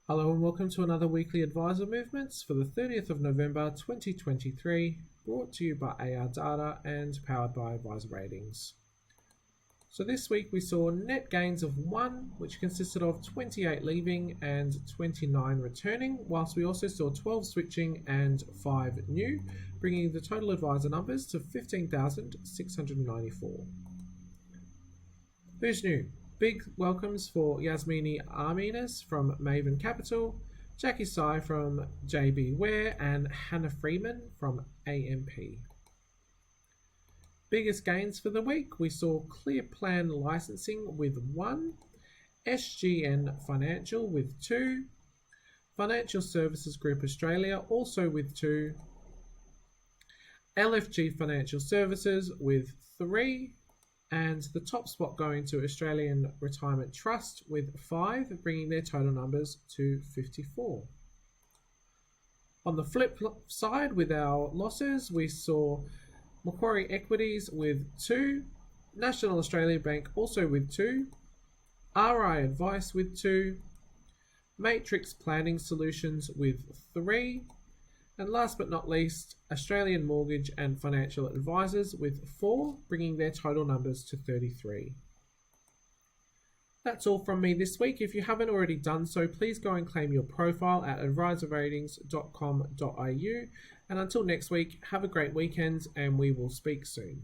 Hello and welcome to another weekly Advisor Movements for the 30th of November 2023, brought to you by AR Data and powered by Advisor Ratings. So this week we saw net gains of 1, which consisted of 28 leaving and 29 returning, whilst we also saw 12 switching and 5 new, bringing the total advisor numbers to 15,694. Who's new? Big welcomes for Yasmini Armenis from Maven Capital, Jackie Tsai from JBWere, and Hannah Freeman from AMP. Biggest gains for the week, we saw Clear Plan Licensing with 1, SGN Financial with 2, Financial Services Group Australia also with 2, LFG Financial Services with 3, and the top spot going to Australian Retirement Trust with 5, bringing their total numbers to 54. On the flip side, with our losses, we saw Macquarie Equities with 2, National Australia Bank also with 2, RI Advice with 2, Matrix Planning Solutions with 3, and last but not least, Australian Mortgage and Financial Advisors with 4, bringing their total numbers to 33. That's all from me this week. If you haven't already done so, please go and claim your profile at advisorratings.com.au. And until next week, have a great weekend and we will speak soon.